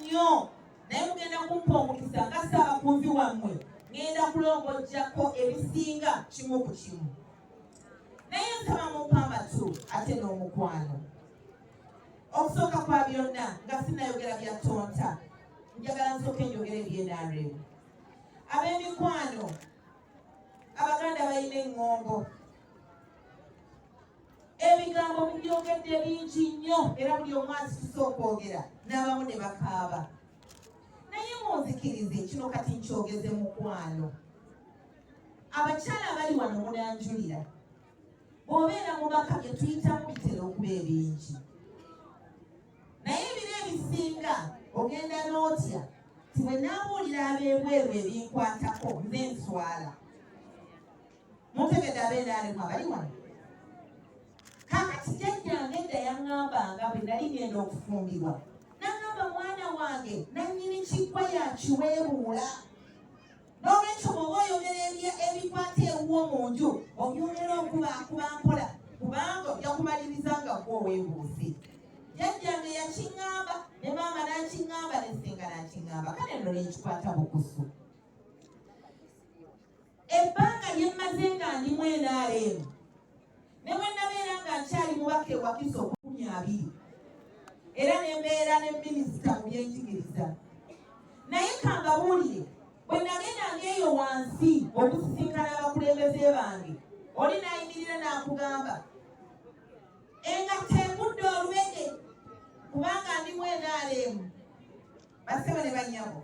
nnyo naye mugenda kumpa omukisa nga Ssabakunzi wammwe ngenda kulongojjako ebisinga kimu ku kimu. Naye nsaba mumpambatu ate n'omukwano. Okusooka kwa byonna nga sinnayogera bya ttonta, njagala nsooke njogera eby'NRM. Ab'emikwano, Abaganda balina eŋŋombo. Ebigambo mubyogedde bingi nnyo era buli omu asituse okwogera n'abamu ne bakaaba. Naye munzikirize kino kati nkyogeze mukwano. Abakyala abali wano munanjulira. Bw'obeera mu baka bye tuyitamu bitera okuba ebingi. Naye ebiro ebisinga ogenda n'otya ti bwe naabuulira ab'ebweru ebinkwatako nze nswala. Muntegedde ab'NRM abali wano. Kaakati jjajjange edda yaŋŋambanga bwe nali ngenda okufumbirwa. N'aŋŋamba mwana wange nannyini kiggwa yakiweebuula. N'olwekyo bw'oba oyogera ebikwata ewuwo mu nju obyogera okubaakuba mpola kubanga ojja kumaliriza nga gwe oweebuuse. Jjajjange yakiŋŋamba ne maama n'akiŋŋamba ne ssenga n'akiŋŋamba kale nno nenkikwata bukusu. Ebbanga lye mmaze nga ndi mu NRM ne bwe nabeera nga nkyali mubaka ewakiso 20 era ne mbeera ne minisita mu byenjigiriza. Naye kambabuulire bwe nagendanga eyo wansi okusisinkana abakulembeze bange oli n'ayimirira n'akugamba engatta egudde olubege kubanga ndi mu NRM. Bassebo ne bannyabo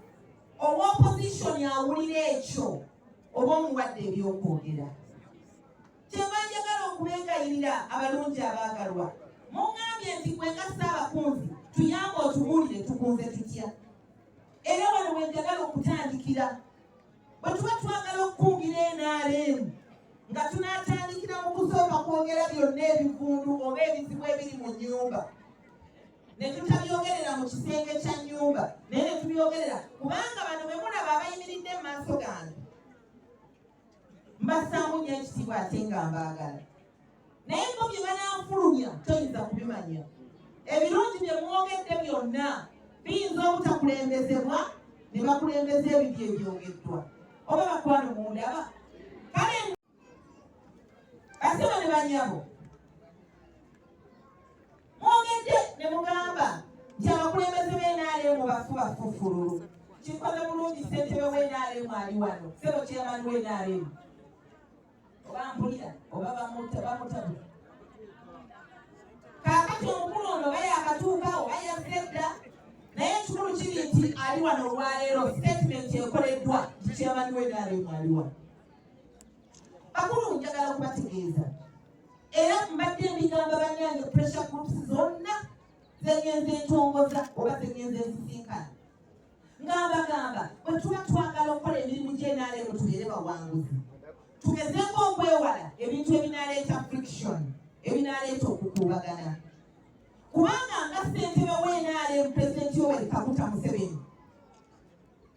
owa opposition awulira ekyo oba omuwadde ebyokwogera. Kyenva njagala okubengayirira abalungi abaagalwa. Muŋŋambye nti gwe nga Ssabakunzi tuyambe otubuulire tukunze tutya. Era wano we njagala okutandikira. Bwe tuba twagala okukungira NRM nga tunaatandikira mu kusooka kwogera byonna ebivundu oba ebizibu ebiri mu nnyumba. Ne tutabyogerera mu kisenge kya nnyumba naye ne tubyogerera kubanga bano be mulaba abayimiridde mu maaso gange. Mbassaamu nnyo ekitiibwa ate nga mbaagala. Naye ngo bye bananfulumya toyinza kubimanya. Ebirungi bye mwogedde byonna biyinza obutakulembezebwa ne bakulembeza ebibi ebyogeddwa. Oba bakwano mundaba. Kale Bassebo ne bannyabo mwogedde ne mugamba nti abakulembeze b'NRM bafufululu. Kikoze bulungi ssentebe w'NRM ali wano, Ssebo chairman w'NRM. Oba mpulira oba bamutabula. Kaakati omukulu ono oba yakatuuka oba yazedda naye ekikulu kiri nti ali wano olwaleero statement ekoleddwa nti chairman w'NRM ali wano. Bakulu njagala okubategeeza era mbadde mbigamba bannange pressure groups zonna zengenze entongoza oba zengenze ensisinkana. Ngambagamba bwe tuba twagala okukola emirimu gy'NRM tubeere bawanguzi. Tugezeeko okwewala ebintu ebinaaleeta friction, ebinaaleeta okukuubagana. Kubanga nga ssentebe w'NRM Pulezidenti Yoweri Kaguta Museveni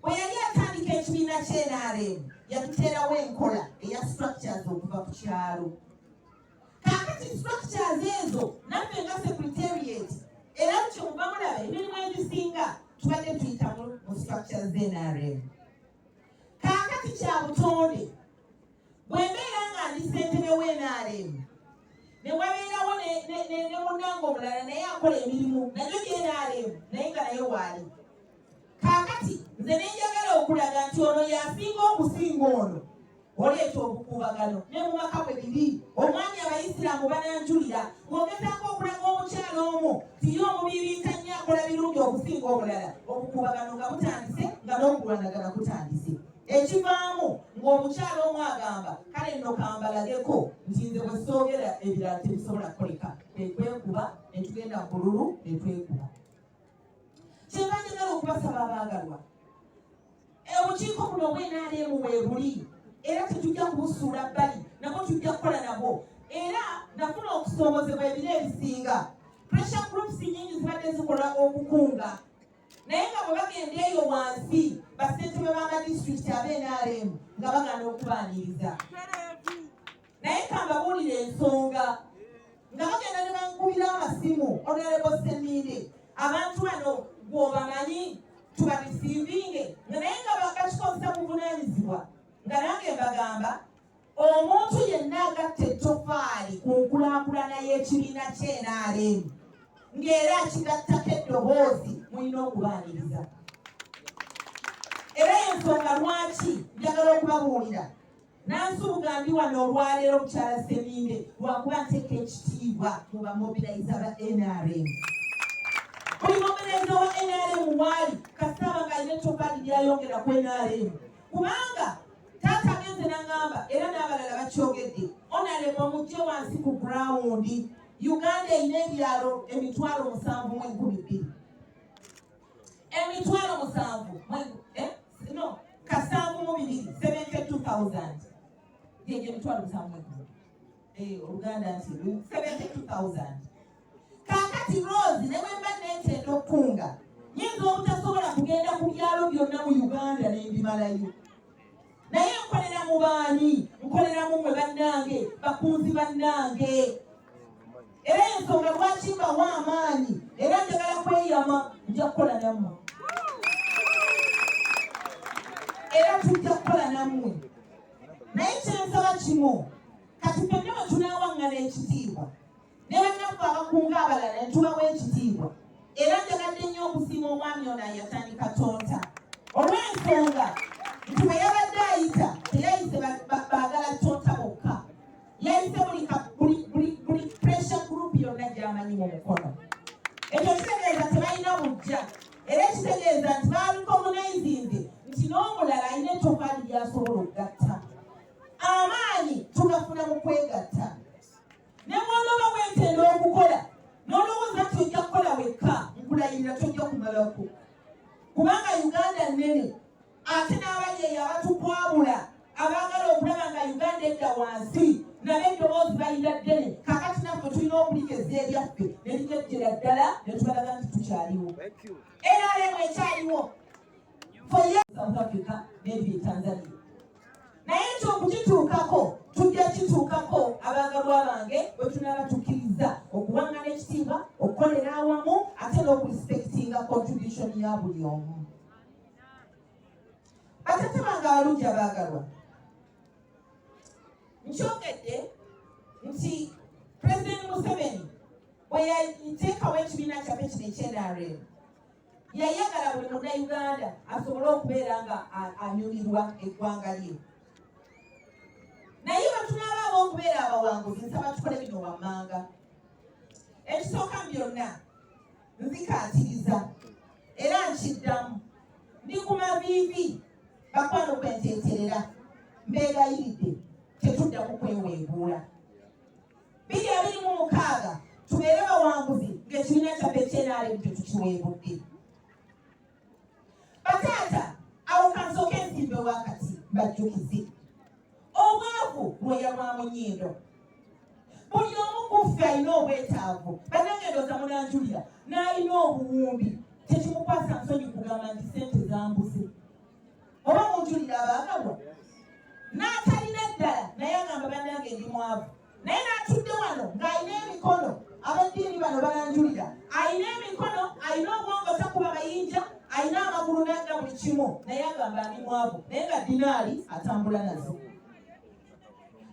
bwe yali atandika ekibiina ky'NRM yatuteerawo enkola eya structures okuva ku kyalo. Kaakati structures ezo naffe nga secretariat era kyo muba mulaba emirimu egisinga tubadde tuyita mu structures z'NRM. Kaakati kya butonde bwe mbeera nga ndi ssentebe w'NRM ne wabeerawo ne munnange omulala naye akola emirimu nayo gy'NRM naye nga naye waali. Kaakati nze ne njagala okulaga nti ono yasinga okusinga ono oleeta obukuubagano ne mu maka bwe biri. Omwami Abayisiraamu bananjulira ng'ogezaako okulaga omukyala omu tiyo omubibiita nnyo akola birungi okusinga omulala. Obukuubagano nga butandise nga n'okulwanagana kutandise. Ekivaamu ng'omukyala omu agamba kale nno kambalageko nti nze bwe soogera ebirala tebisobola kukoleka. Etwekuba ne tugenda mu bululu ne twekuba. Kyenva njagala okubasaba abaagalwa. Obukiiko buno bw'NRM bwe buli era tetujja kubusuula bbali nabwo tujja kukola nabwo. Era nafuna okusoomozebwa ebiro ebisinga. Pressure groups nyingi zibadde zikola okukunga. Naye nga bwe bagenda eyo wansi bassentebe b'amadisitulikiti ab'NRM nga bagana okubaaniriza. Naye kambabuulira ensonga nga bagenda ne bankubira amasimu Honorable Seninde abantu bano gw'obamanyi tubarisivinge nga naye nga bakakikozesa buvunaanyizibwa nga nange mbagamba omuntu yenna agatta ettofaali ku nkulaakulana y'ekibiina ky'NRM ng'era akigattako eddoboozi mulina okubaaniriza. Era ensonga lwaki njagala okubabuulira nansuubuga ndi wano olwaleero mukyala Seninde lwakuba nteeka ekitiibwa mu bamobiliza ba NRM. Buli mobiliza wa NRM waali kasaba ng'alina ettofaali lyayongera ku NRM kubanga taata agenze n'angamba era n'abalala bakyogedde onalebo mujje wansi ku gurawundi Uganda erina ebyalo 7,200. Kasanvu mu bibiri 72,000. Yeye mitwalo 7,200. Oluganda nti 72,000. Kakati Rose ne wemba n'entendo kunga. Nyinza obutasobola kugenda ku byalo byonna mu Uganda n'embimalayo. Naye nkolera mu baani, nkolera mu mwe bannange, bakunzi bannange. Era ensonga lwaki mbawa amaanyi, era njagala kweyama, nja kukola nammwe. Era tujja kukola nammwe. Naye kyensaba kimu, kati ffenna bwe tunaawaŋŋana ekitiibwa, ne bannaffe abakunga abalala ne tubawa ekitiibwa. Era njagadde nnyo okusiima omwami ono ayatandika tonta. Olw'ensonga nti bwe yabadde ayita, teyayise baagala tonta bokka. Yayise buli pressure group yonna gy'amanyi mu mukono. Ekyo kitegeeza tebalina bujja. Era ekitegeeza nti baalikomunaizinze nti n'omulala alina ettofaali gy'asobola okugatta. Amaanyi tugafuna mu kwegatta. Ne bw'onooba bwentenda okukola, n'olowooza nti ojja kukola wekka, nkulayirira tojja kumalako. Kubanga Uganda nnene, ate n'abali eyo abatukwabula, abaagala okulaba nga Uganda edda wansi, nabo eddoboozi balina ddene. Kakati naffe tulina okuligeza ebyaffe ne lijejjera ddala ne tubalaga nti tukyaliwo. NRM ekyaliwo. South Africa n'ebiri Tanzania. Naye ekyo okukituukako, tujja kituukako abaagalwa bange bwe tunaaba tukkiriza okuwaŋŋana ekitiibwa, okukolera awamu ate n'okurespectinga contribution ya buli omu. Batate bange abalungi abaagalwa, nkyogedde nti President Museveni bwe yateekawo ekibiina kyaffe kino eky'NRM yayagala buli munnayuganda asobole okubeera nga anyumirwa eggwanga lye. Naye batunaaba ab'okubeera abawanguzi nsaba tukole bino wammanga. Ekisooka mu byonna nzikaatiriza era nkiddamu ndi ku maviivi bakwano kwenteeterera mbeegayiridde tetuddamu kweweebuula. 2026 tubeere bawanguzi ng'ekibiina kyaffe eky'NRM tetukiweebudde. Bataata awo kansooke ensimbe wakati bajjukize obwavu lwoya lwa munyindo. Buli omu kuffe alina obwetaavu. Bannange ndooza munanjulira n'alina obuwumbi tekimukwasa nsonyi kugamba nti ssente zambuze. Oba munjulira abaagalwa? N'atalina ddala naye agamba bannange ndi mwavu. Naye n'atudde wano ng'alina emikono, abaddiini bano bananjulira, alina emikono, alina obwongo takuba bayinja, alina amagulu n'adda buli kimu, naye agamba ndi mwavu, naye nga dinaali atambula nazo.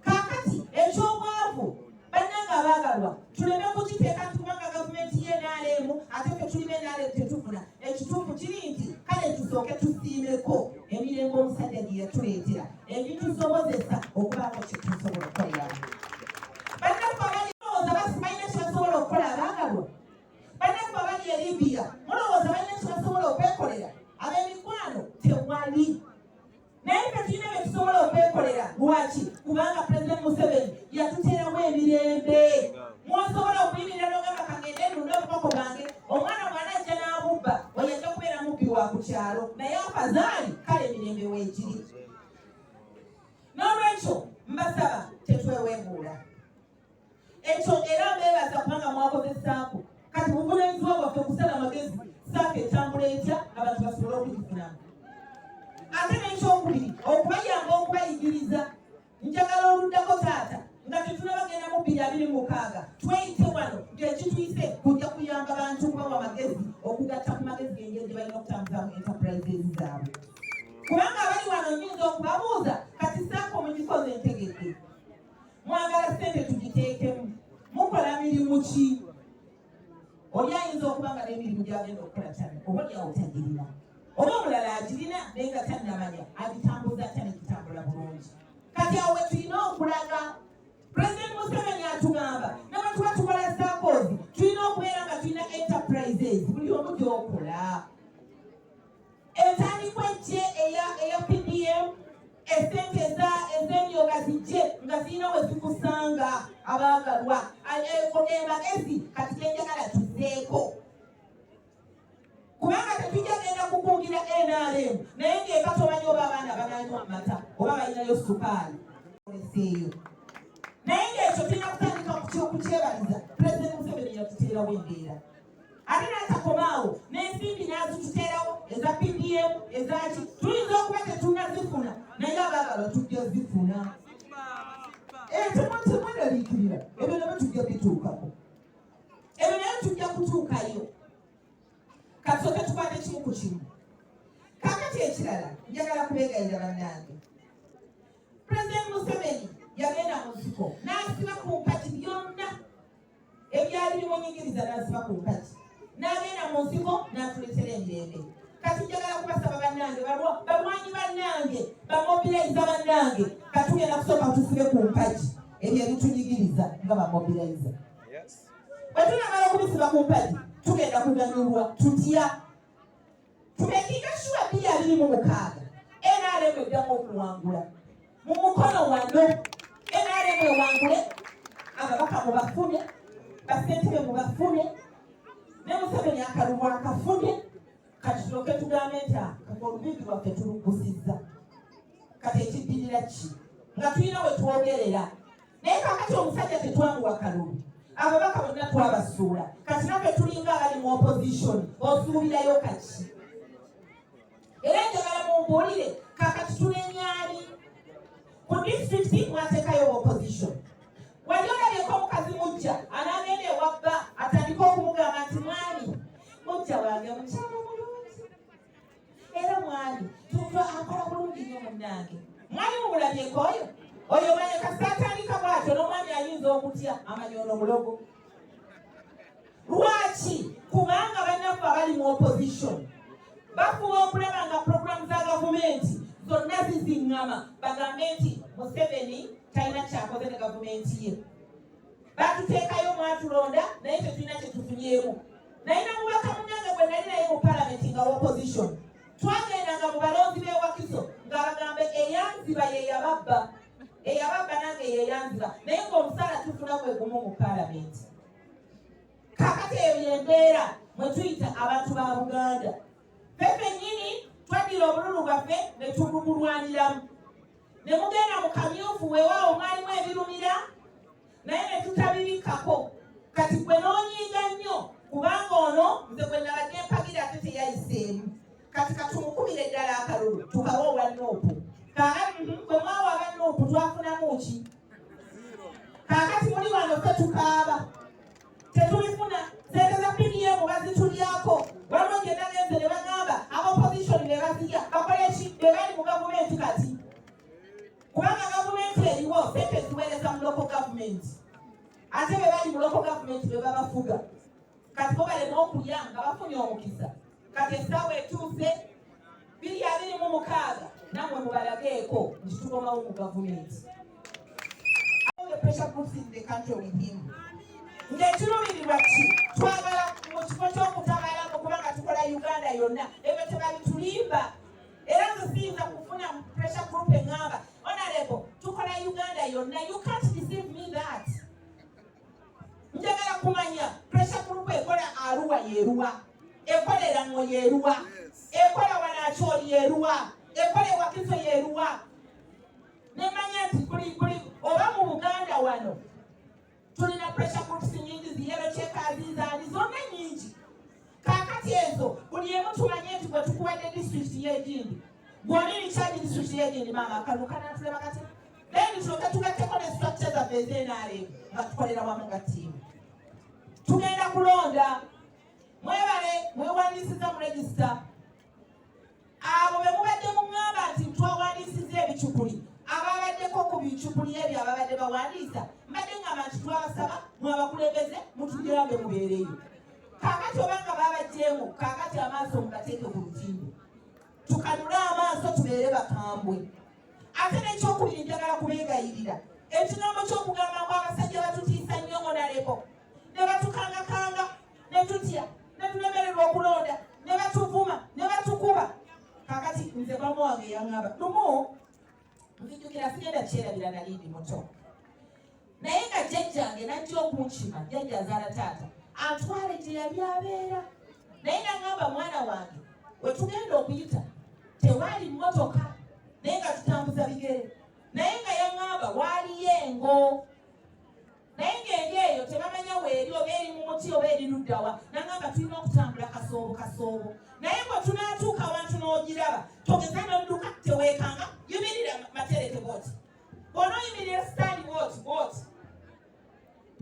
Kaakati ekyobwavu bannange abaagalwa tuleme kukiteeka nti kubanga gavumenti y'NRM ate ffe tulina NRM tetufuna. Ekituufu kiri nti kale tusooke tusiimeko emirembe omusajja gye yatuleetera ebitusobozesa okubaako kye tusobola okukoleramu. Bannaffe abali mulowooza balina kye basobola okukola abaagalwa? Bannaffe abali e Libya mulowooza balina kye basobola okwekolera? Ab'emikwano tewali. Naye ffe tulina bye tusobola okwekolera. Lwaki? Kubanga President Museveni yatuteeramu emirembe. Mwosobola okuyimirira n'ogamba kagende nunde obukoko bwange, omwana bw'anajja n'abubba oyajja kubeera mubbi wa ku kyalo, naye afazaali kale emirembe weegiri. N'olwekyo mbasaba tetweweebuula. Ekyo era mbeebaza kubanga mwakozesaako. Kati buvunaanyizibwa bwaffe kusala amagezi saako etambula etya abantu basobole okugifunamu. Ate n'ekyokubiri okubayamba okubayigiriza. Njagala oluddako taata nga tetulabagenda mu 2026 tweyite wano ng'ekituyise kujja kuyamba abantu kubawa amagezi okugatta ku magezi gengeri gye balina okutambuzamu enterprises zaabwe. Kubanga abali wano nnyinza okubabuuza kati saako mugikoze entegeke. Mwagala ssente tugiteekemu. Mukola mirimu ki? Oli ayinza okuba nga n'emirimu gy'agenda okukola tani oba lyawo tagirina. Oba omulala agirina naye nga tannamanya agitambuza tani kitambula bulungi. Kati awo tulina okulaga President Museveni atugamba nawe tuba tukola saakos tulina okubeera nga tulina enterprises buli omu gy'okola. Entandikwa ejje eya PDM esente ez'emyoga zijje nga zirina we zikusanga abaagalwa emagezi kati genjagala tuzzeeko. Kubanga tetujja genda kukungira NRM naye ng'eka tomanyi oba abaana bananywa amata oba balinayo sukaali oleseeyo. Naye ng'ekyo tulina kutandika okukyebaliza President Museveni yatuteerawo embeera. Ate n'atakomaawo n'ensimbi n'azituteerawo eza PDM ezaki tuyinza okuba tetunazifuna naye abaagalwa tujja zifuna. Temwenaliikirira ebyo nabyo tujja bituukako. Ebyo naye tujja kutuukayo. Kasooke tukwate kimu ku kimu. Kaakati ekirala njagala kubeegayira bannange. President Museveni yagenda mu nsiko n'asiba ku mpaki byonna ebyali bimunyigiriza n'asiba ku mpaki. N'agenda mu nsiko n'atuleetera emirembe. Kati njagala kubasaba bannange balwanyi bannange bamobiliza bannange katugenda kusooka tusibe ku mpaki ebyo ebitunyigiriza nga bamobiliza. Bwe tunamala okubisiba ku mpaki tugenda kuganyulwa tutya. Tumekinga shuwa 2026 NRM eddamu okuwangula mu mukono wano. NRM ewangule ababaka mubafune basentebe mubafune ne Museveni akalulu akafune. Kati tulyoke tugambe nti olubimbi lwaffe tulugusizza. Kati ekiddirira ki nga tulina we twogerera naye kakati omusajja tetwamuwa kalulu. Ababaka bonna twabasuula kati naffe tulinga abali mu opposition osuubirayo kaki. Era njagala mumbuulire kakati tulenyaani ku disitulikiti mwateekayo opposition. Wali olabyeko omukazi mujja anaagenda ewabba atandika okumugamba nti mwami mujja wange mukyala mulungi era mwami tuva akola bulungi nnyo munnange. Mwali mumulabyeko oyo manye kasi atandika bwatyo n'omwami ayinza okutya amanyono mulogo. Lwaki? Kubanga bannaffe abali mu opposition bafuba okulaba nga puroguramu za gavumenti zonna ziziŋŋama bagambe nti Museveni talina kyakoze ne gavumenti ye. Batuteekayo mwatulonda naye tetulina kyetufunyeemu. Naye namubaka munnange bwe nali naye mu palamenti nga opposition twagendanga mu balonzi b'ewakiso nga bagamba eyanziba ye yababba. Eyababba nange yeyanziba naye ng'omusala tufuna gwe gumu mu palamenti. Kakati eyo y'embeera mwe tuyita abantu ba Buganda. Ffe nnyini twaddira obululu bwaffe ne tubulwaniramu. Ne mugenda mu kamyufu weewaawo mwalimu ebirumira naye ne tutabibikako. Kati gwe n'onyiiga nnyo kubanga ono nze gwe nabadde mpagira ate teyayiseemu. Kati katumukubire ddala akalulu tukawa owa NUP. Bwe mwawa aba NUP twafunamu ki? Kaakati muli wano ffe tukaaba tetulifuna. Sente za PDM bazitulyako. Waliwo gye nagenze ne bagamba ab'opposition ne bazirya bakole ki? Be bali mu gavumenti kati. Kubanga gavumenti eriwo sente ziweereza mu local government. Ate be bali mu local government be babafuga. Kati bo balema okulya nga bafunye omukisa. Kati essaawa etuuse 2026 namwe mubalageeko nti tukomawo mu gavumenti. The pressure groups in the country with him. Ng'ekiruubirirwa ki? Twagala mu kifo ky'okutabalako kubanga tukola Uganda yonna ebyo tebabitulimba. Era nze siyinza kufuna pressure group eŋŋamba honorable tukola Uganda yonna. You can't deceive me that. Njagala kumanya pressure group ekola Arua yeruwa, ekolera Ngo yeruwa, ekola Wanacholi yeruwa, ekola Wakiso yeruwa. Nemanya nti kuli oba mu Buganda wano tulina pressure groups nyingi ziyero checkers zandi zonna nyingi. Kaakati ezo buli emu tumanye nti bwe tukuwadde district y'egindi gw'onini charge district y'egindi maama akalu kanatuleba kati Then tugatteko ne structure zaffe ez'NRM nga tukolera wamu nga ttiimu. Tugenda kulonda mwebale mwewandiisiza mu regisita abo be mubadde muŋŋamba nti twawandiisiza ebicupuli ababaddeko ku bicupuli ebyo ababadde bawandiisa mbadde ŋŋamba nti twabasaba mwabakulembeze mutugirambe mubeereyo. Kaakati obanga babagyeemu kaakati amaaso mugateeke ku lutimbe tukanule amaaso tubeere bakambwe. Ate n'ekyokubiri njagala kubeegayirira ekigambo ky'okugamba ngo abasajja batutiisa nnyo onalebo ne batukangakanga ne tutya ne tulemererwa okulonda ne batuvuma ne batukuba. Kakati nze mama wange yaŋŋamba lumu nzijukira sigenda kyerabira nali ndi muto naye nga jjajjange najja okunkima jjajja azaala taata antwale gye yali abeera naye naŋŋamba mwana wange we tugenda okuyita tewaali mmotoka naye nga tutambuza bigere naye nga yaŋŋamba waaliyo engo naye ng'eri eyo tebamanya weeri oba eri mu muti oba eri luddawa naŋŋamba tulina okutambula kasoobo naye bwe tunaatuuka wantu n'ogiraba togeza n'odduka teweekanga yimirira matereke bwoti bw'ona oyimirira sitandi bwoti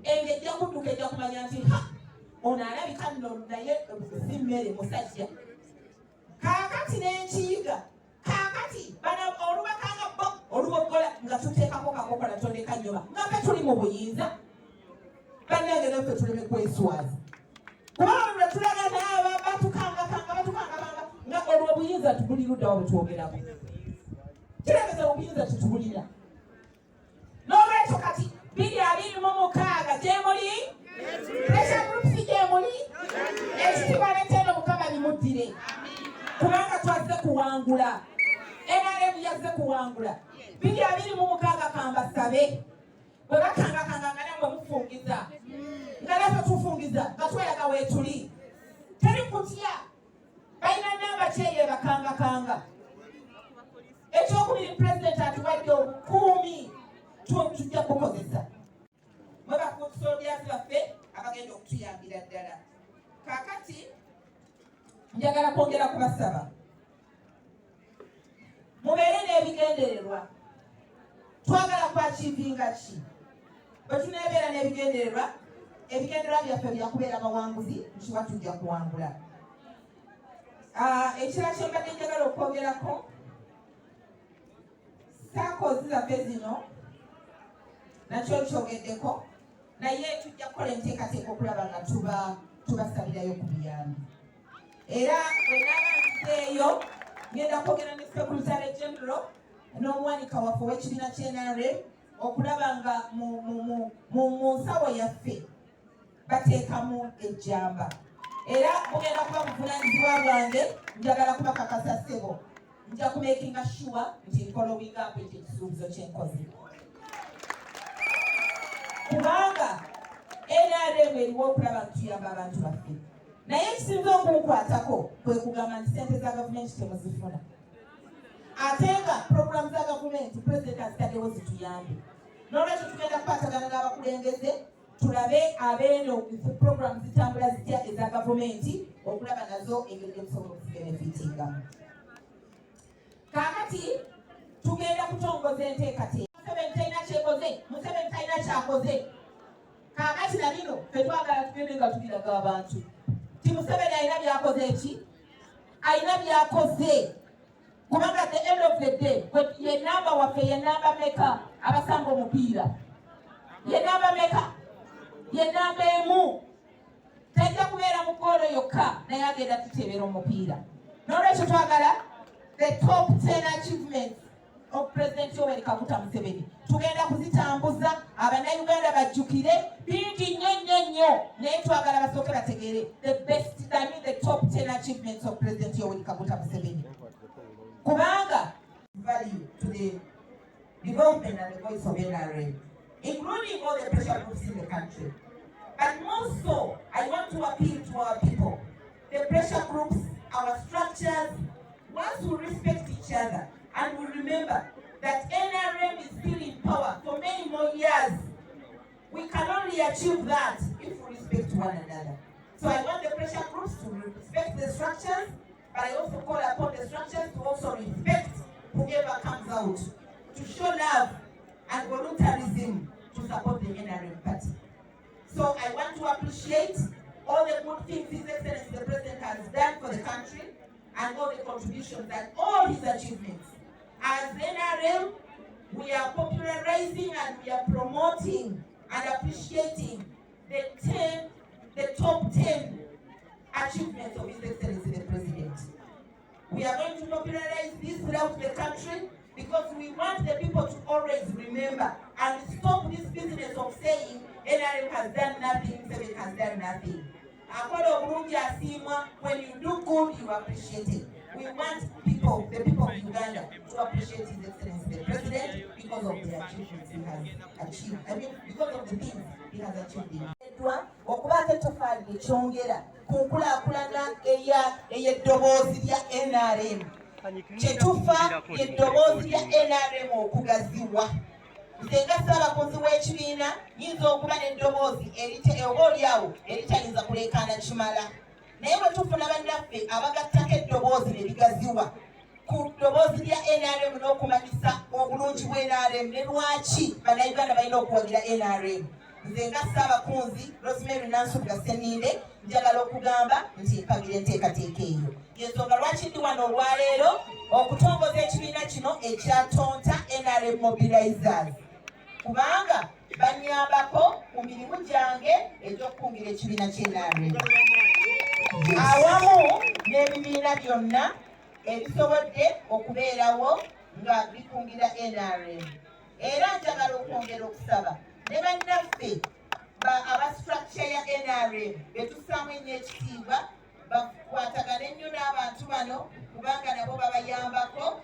enge ejja kudduka ejja kumanya nti ono alabika nno naye si mmere musajja. Kaakati n'enkiyiga kaakati bana olubakanga bo olubogola nga tuteekako kakokola tondeka nnyoba nga ffe tuli mu buyinza bannange naffe tuleme kweswaza kubanga lwe tulaga naaba batukangakanga nga olwo obuyinza tubuli luddawa bwe twogerako kirageza obuyinza tetubulira. N'olwekyo kati 2026 gyemuli pressure groups gyemuli ekitiibwa n'entendo Mukama bimuddire kubanga twazze kuwangula. NRM yazze kuwangula 2026 kambasabe bwe bakangakanga nga namwe mufungiza nga naffe tufungiza nga tweraga weetuli teri kutya balina namba kyeye bakangakanga. Ekyokubiri pulezidenti atuwadde obukuumi tujja kukozesa mwe bakusolyazi baffe abagenda okutuyambira ddala. Kaakati njagala kwongera kubasaba mubeere n'ebigendererwa. Twagala kwakivinga ki bwe tuneebeera n'ebigendererwa ebigendererwa byaffe byakubeera bawanguzi nkiwa tujja kuwangula. Ekirala kye mbadde njagala okwogerako saakozi zaffe zino nakyo kyogeddeko naye tujja kukola enteekateeka okulaba nga tubasabirayo ku biyambi. Era bwenabanzeeyo ngenda kwogera ne Secretary General n'omuwanika waffe w'ekibiina ky'NRM okulaba nga mu nsawo yaffe bateekamu ejjamba. Era mugenda kuba buvunaanyizibwa bwange njagala kubakakasa ssebo nja kumakinga sure nti following up ekyo ekisuubizo kyenkozi kubanga NRM eriwo okulaba nti tuyamba abantu baffe. Naye ekisinza okunkwatako kwe kugamba nti ssente za gavumenti temuzifuna ate nga puroguramu za gavumenti pulezidenti azitaddewo zituyambe. N'olwekyo tugenda kukwatagana n'abakulembeze tulabe abeeno puroguramu zitambula zitya eza gavumenti okulaba nazo engeri gyemusobola okuzibenefitingamu. Kaakati tugenda kutongoza enteekateeka. Museveni talina kyekoze, Museveni talina kyakoze. Kaakati na bino ffe twagala tugende nga tubiraga abantu ti Museveni alina byakoze eki alina byakoze kubanga at the end of the day ye namba waffe ye namba meka abasanga omupiira ye namba meka ye namba emu tajja kubeera mu ggoolo yokka naye agenda tuteebera omupiira. N'olwekyo twagala the top 10 achievements of President Yoweri Kaguta Museveni tugenda kuzitambuza abannayuganda bajjukire bingi nnyo naye twagala basooke bategeere the top 10 achievements of President Yoweri Kaguta Museveni kubanga value to the development and the voice of NRM, including all the pressure groups in the country. But more so, I want to appeal to our people, the pressure groups, our structures. Once we respect each other and we remember that NRM is still in power for many more years, we can only achieve that if we respect one another. So I want the pressure groups to respect the structures, but I also call upon the structures to also respect whoever comes out, to show love and voluntarism to support the NRM party. So I want to appreciate all the good things His Excellency the President has done for the country and all the contributions and all his achievements. As NRM, we are popularizing and we are promoting and appreciating the top 10 achievements of His Excellency the President. We are going to popularize this throughout the country because we want the people to always remember and stop this business of saying NRM has done nothing, Seven has done nothing. When you do good, you appreciate it. We want people, the people of Uganda, to appreciate His Excellency the President because of the achievements he has achieved. I mean, because of the things he has achieved. Okubate tofali chongera kunkulakulana eyeddoboozi lya NRM. Kyetufa yeddoboozi lya NRM okugaziwa. Nze nga Ssaabakunzi w'ekibiina nyinza okuba n'eddoboozi oboolyawo eritayinza kuleekaana kimala. Naye bwe tufuna bannaffe abagattako eddoboozi ne ligaziwa ku ddoboozi lya NRM n'okumanyisa obulungi bwa NRM ne lwaki bannayuganda balina okuwagira NRM. Nze nga Ssaabakunzi Rosemary Seninde njagala okugamba nti mpagira enteekateeka eyo. Y'ensonga lwaki ndi wano olwaleero okutongoza ekibiina kino ekyatonta NRM Mobilizers. Kubanga banyambako ku mirimu gyange egy'okukungira ekibiina ky'NRM. Awamu n'ebibiina byonna ebisobodde okubeerawo nga bikungira NRM. Era njagala okwongera okusaba ne bannaffe aba structure ya NRM betussaamu ennyo ekitiibwa bakwatagane ennyo n'abantu bano kubanga nabo babayambako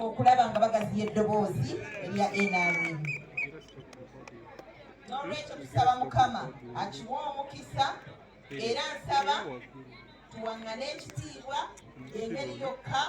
okulaba nga bagaziya eddoboozi erya NRM. N'olwekyo tusaba Mukama akiwa omukisa era nsaba tuwaŋŋane ekitiibwa engeri yokka